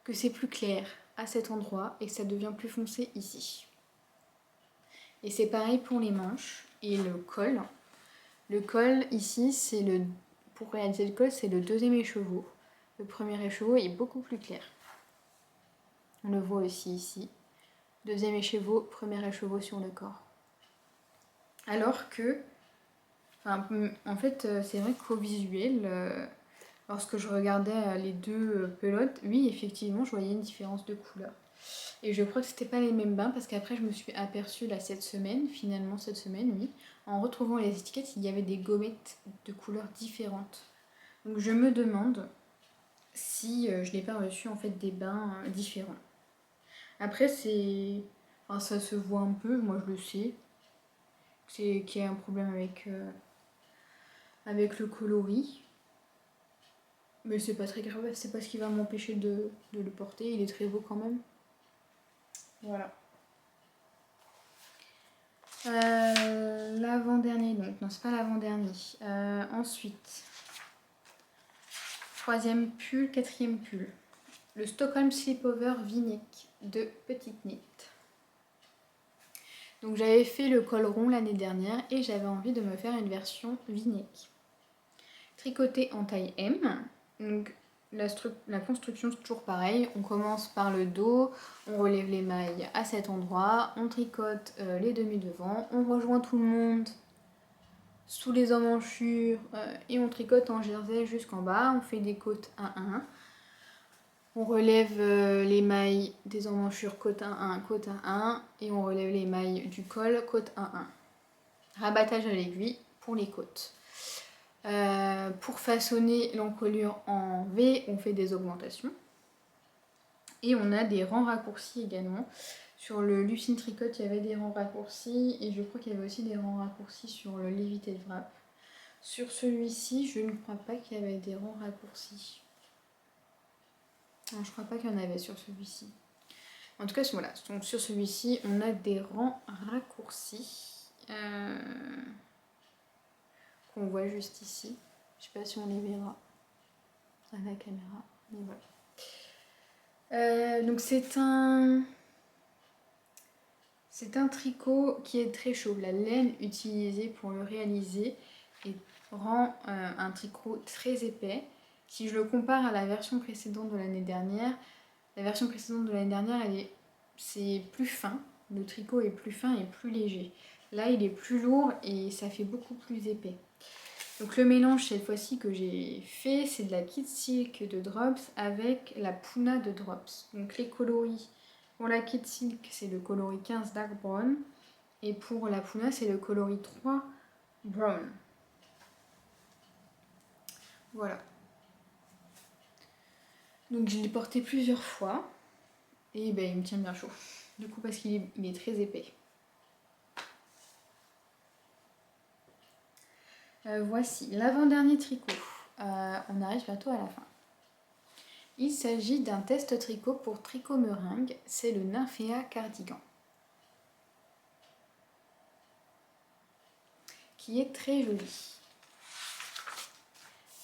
que c'est plus clair à cet endroit et que ça devient plus foncé ici. Et c'est pareil pour les manches et le col. Le col ici, pour réaliser le col, c'est le deuxième écheveau. Le premier écheveau est beaucoup plus clair. On le voit aussi ici. Deuxième écheveau, premier écheveau sur le corps. Alors que, en fait, c'est vrai qu'au visuel, lorsque je regardais les deux pelotes, oui, effectivement, je voyais une différence de couleur. Et je crois que c'était pas les mêmes bains parce qu'après, je me suis aperçue là cette semaine, oui, en retrouvant les étiquettes, il y avait des gommettes de couleurs différentes. Donc je me demande si je n'ai pas reçu en fait des bains différents. Après, ça se voit un peu, moi je le sais. qu'il y a un problème avec le coloris. Mais c'est pas très grave, c'est pas ce qui va m'empêcher de le porter, il est très beau quand même. Voilà. L'avant-dernier, donc non, c'est pas l'avant-dernier. Ensuite, troisième pull, quatrième pull. Le Stockholm Slipover V-neck de Petite Knit. Donc j'avais fait le col rond l'année dernière et j'avais envie de me faire une version V-neck. Tricoté en taille M. Donc la construction c'est toujours pareil. On commence par le dos, on relève les mailles à cet endroit, on tricote les demi-devants, on rejoint tout le monde sous les emmanchures et on tricote en jersey jusqu'en bas. On fait des côtes 1-1. On relève les mailles des emmanchures côte 1-1, côte 1-1 et on relève les mailles du col côte 1-1. Rabattage à l'aiguille pour les côtes. Pour façonner l'encolure en V, on fait des augmentations. Et on a des rangs raccourcis également. Sur le Lucine Tricot, il y avait des rangs raccourcis et je crois qu'il y avait aussi des rangs raccourcis sur le Levited Wrap. Sur celui-ci, je ne crois pas qu'il y avait des rangs raccourcis. Non, je crois pas qu'il y en avait sur celui-ci. En tout cas, voilà. Donc sur celui-ci, on a des rangs raccourcis qu'on voit juste ici. Je sais pas si on les verra à la caméra, mais voilà. Donc c'est un tricot qui est très chaud. La laine utilisée pour le réaliser rend un tricot très épais. Si je le compare à la version précédente de l'année dernière, c'est plus fin. Le tricot est plus fin et plus léger. Là, il est plus lourd et ça fait beaucoup plus épais. Donc le mélange cette fois-ci que j'ai fait, c'est de la Kid Silk de Drops avec la Puna de Drops. Donc les coloris, pour la Kid Silk, c'est le coloris 15 Dark Brown. Et pour la Puna, c'est le coloris 3 Brown. Voilà. Donc je l'ai porté plusieurs fois. Et ben, il me tient bien chaud. Du coup, parce qu'il est très épais. Voici l'avant-dernier tricot. On arrive bientôt à la fin. Il s'agit d'un test tricot pour tricot meringue. C'est le Nymphéa Cardigan. Qui est très joli.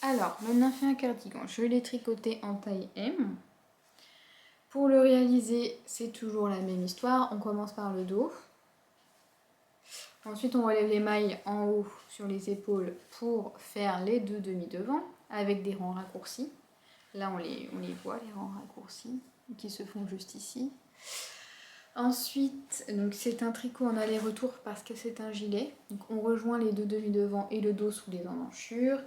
Alors, le Nymphéa Cardigan, je l'ai tricoté en taille M. Pour le réaliser, c'est toujours la même histoire. On commence par le dos. Ensuite, on relève les mailles en haut sur les épaules pour faire les deux demi-devants avec des rangs raccourcis. Là, on les voit, les rangs raccourcis, qui se font juste ici. Ensuite, c'est un tricot en aller-retour parce que c'est un gilet. Donc, on rejoint les deux demi-devants et le dos sous les emmanchures.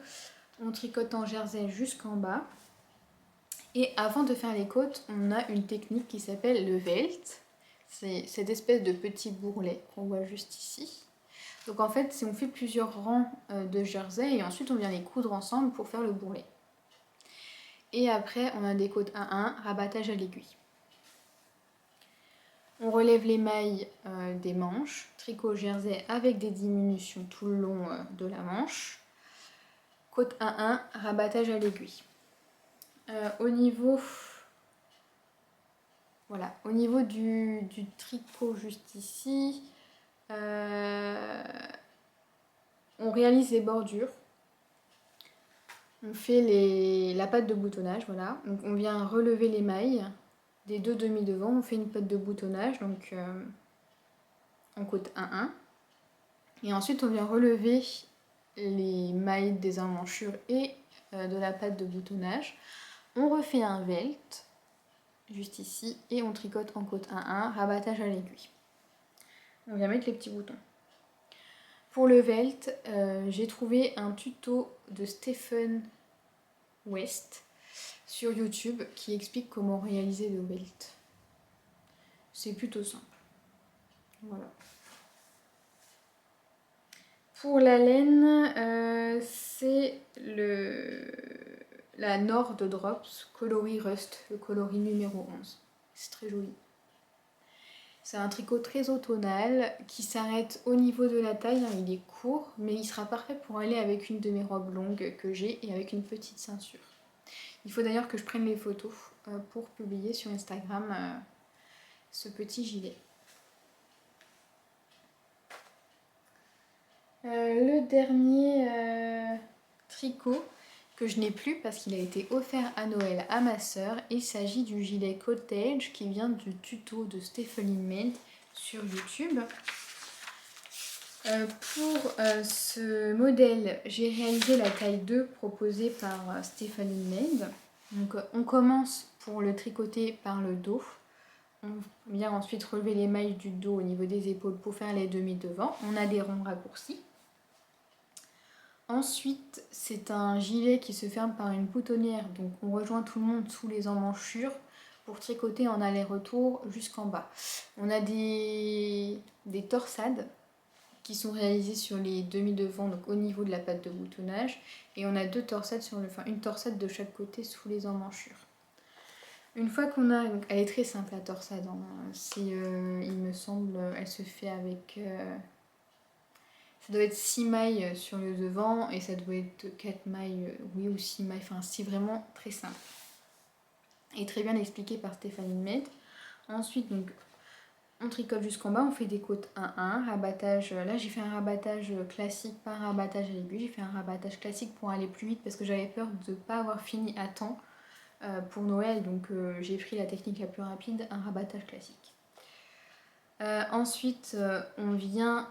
On tricote en jersey jusqu'en bas. Et avant de faire les côtes, on a une technique qui s'appelle le Welt. C'est cette espèce de petit bourrelet qu'on voit juste ici. Donc en fait, on fait plusieurs rangs de jersey et ensuite on vient les coudre ensemble pour faire le bourrelet. Et après, on a des côtes 1-1, rabattage à l'aiguille. On relève les mailles des manches, tricot jersey avec des diminutions tout le long de la manche. Côte 1-1, rabattage à l'aiguille. Au niveau du tricot juste ici, on réalise les bordures. On fait la patte de boutonnage, voilà. Donc on vient relever les mailles des deux demi-devants, on fait une patte de boutonnage, donc en côte 1-1. Et ensuite on vient relever les mailles des emmanchures et de la patte de boutonnage. On refait un Welt, juste ici, et on tricote en côte 1-1, rabattage à l'aiguille. On vient mettre les petits boutons. Pour le Welt, j'ai trouvé un tuto de Stephen West sur YouTube qui explique comment réaliser le Welt. C'est plutôt simple. Voilà. Pour la laine, c'est la Nord de Drops, coloris Rust, le coloris numéro 11. C'est très joli. C'est un tricot très automnal qui s'arrête au niveau de la taille, hein, il est court, mais il sera parfait pour aller avec une de mes robes longues que j'ai et avec une petite ceinture. Il faut d'ailleurs que je prenne les photos pour publier sur Instagram ce petit gilet. Le dernier tricot que je n'ai plus parce qu'il a été offert à Noël à ma sœur, il s'agit du gilet Cottage qui vient du tuto de Stephanie Maid sur YouTube. Pour ce modèle, j'ai réalisé la taille 2 proposée par Stephanie Maid. Donc on commence pour le tricoter par le dos. On vient ensuite relever les mailles du dos au niveau des épaules pour faire les demi devant. On a des ronds raccourcis. Ensuite, c'est un gilet qui se ferme par une boutonnière, donc on rejoint tout le monde sous les emmanchures pour tricoter en aller-retour jusqu'en bas. On a des torsades qui sont réalisées sur les demi-devants, donc au niveau de la patte de boutonnage, et on a deux torsades une torsade de chaque côté sous les emmanchures. Une fois qu'on a, donc elle est très simple la torsade, hein, il me semble, elle se fait avec... ça doit être 6 mailles sur le devant et ça doit être 4 mailles, oui, ou 6 mailles, enfin c'est vraiment très simple. Et très bien expliqué par Stephanie Maid. Ensuite, donc, on tricote jusqu'en bas, on fait des côtes 1-1, rabattage, là j'ai fait un rabattage classique, pas un rabattage à l'aiguille, j'ai fait un rabattage classique pour aller plus vite parce que j'avais peur de ne pas avoir fini à temps pour Noël, donc j'ai pris la technique la plus rapide, un rabattage classique. Ensuite, on vient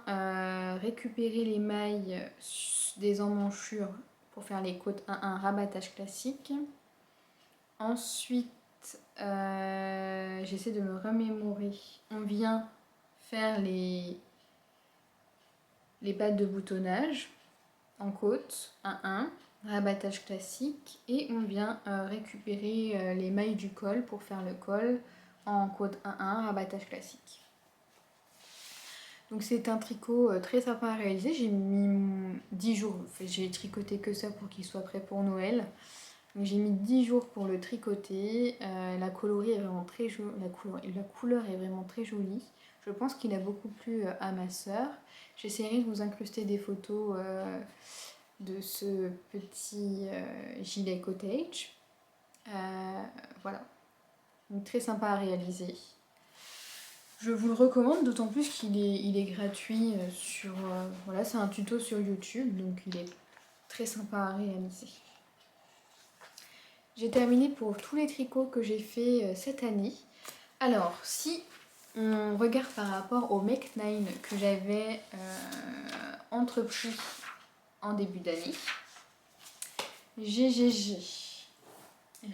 récupérer les mailles des emmanchures pour faire les côtes 1-1 rabattage classique. Ensuite, j'essaie de me remémorer. On vient faire les pattes de boutonnage en côte 1-1, rabattage classique. Et on vient récupérer les mailles du col pour faire le col en côte 1-1, rabattage classique. Donc c'est un tricot très sympa à réaliser, j'ai mis 10 jours, j'ai tricoté que ça pour qu'il soit prêt pour Noël. Donc j'ai mis 10 jours pour le tricoter, la coloris est vraiment très jolie, la couleur est vraiment très jolie. Je pense qu'il a beaucoup plu à ma sœur. J'essaierai de vous incruster des photos de ce petit gilet Cottage. Voilà, donc très sympa à réaliser. Je vous le recommande, d'autant plus qu'il est gratuit voilà, c'est un tuto sur YouTube, donc il est très sympa à réaliser. J'ai terminé pour tous les tricots que j'ai fait cette année. Alors, si on regarde par rapport au Make9 que j'avais entrepris en début d'année, j'ai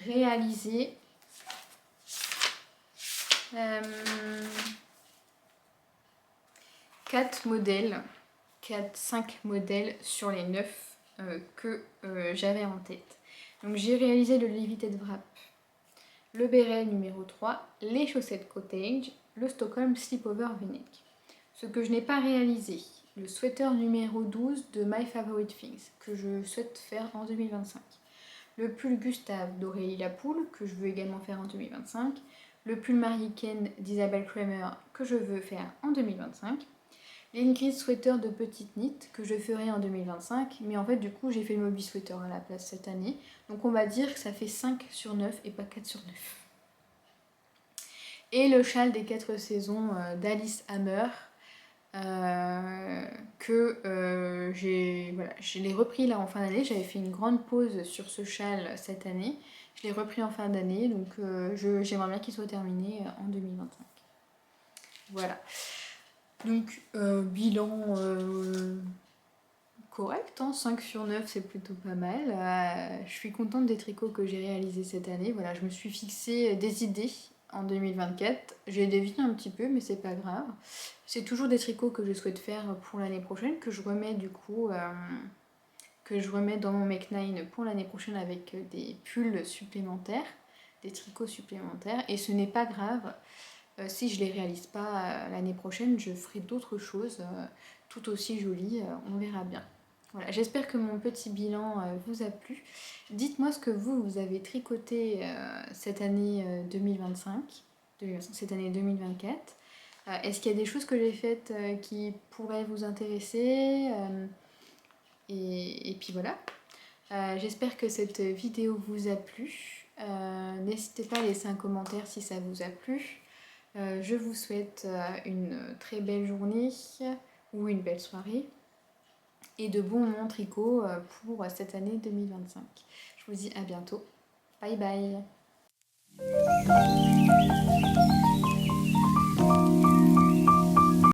réalisé 4 modèles, 5 modèles sur les 9 que j'avais en tête. Donc j'ai réalisé le Limited Wrap, le béret numéro 3, les chaussettes Cottage, le Stockholm Slipover V-neck. Ce que je n'ai pas réalisé, le sweater numéro 12 de My Favorite Things, que je souhaite faire en 2025. Le pull Gustave d'Aurélie Lapoule, que je veux également faire en 2025. Le pull Marie-Ken d'Isabelle Kramer, que je veux faire en 2025. L'Ingrid Sweater de petite knit que je ferai en 2025, mais en fait du coup j'ai fait le Moby Sweater à la place cette année, donc on va dire que ça fait 5 sur 9 et pas 4 sur 9. Et le châle des 4 saisons d'Alice Hammer, je l'ai repris là en fin d'année, j'avais fait une grande pause sur ce châle cette année, je l'ai repris en fin d'année, donc j'aimerais bien qu'il soit terminé en 2025. Voilà. Donc bilan correct, hein, 5 sur 9 c'est plutôt pas mal. Je suis contente des tricots que j'ai réalisés cette année. Voilà, je me suis fixé des idées en 2024. J'ai dévié un petit peu mais c'est pas grave. C'est toujours des tricots que je souhaite faire pour l'année prochaine, que je remets du coup dans mon Make9 pour l'année prochaine avec des pulls supplémentaires, des tricots supplémentaires, et ce n'est pas grave. Si je ne les réalise pas l'année prochaine, je ferai d'autres choses tout aussi jolies, on verra bien. Voilà, j'espère que mon petit bilan vous a plu. Dites-moi ce que vous avez tricoté cette année 2025, cette année 2024. Est-ce qu'il y a des choses que j'ai faites qui pourraient vous intéresser et puis voilà. J'espère que cette vidéo vous a plu. N'hésitez pas à laisser un commentaire si ça vous a plu. Je vous souhaite une très belle journée ou une belle soirée et de bons moments tricot pour cette année 2025. Je vous dis à bientôt. Bye bye.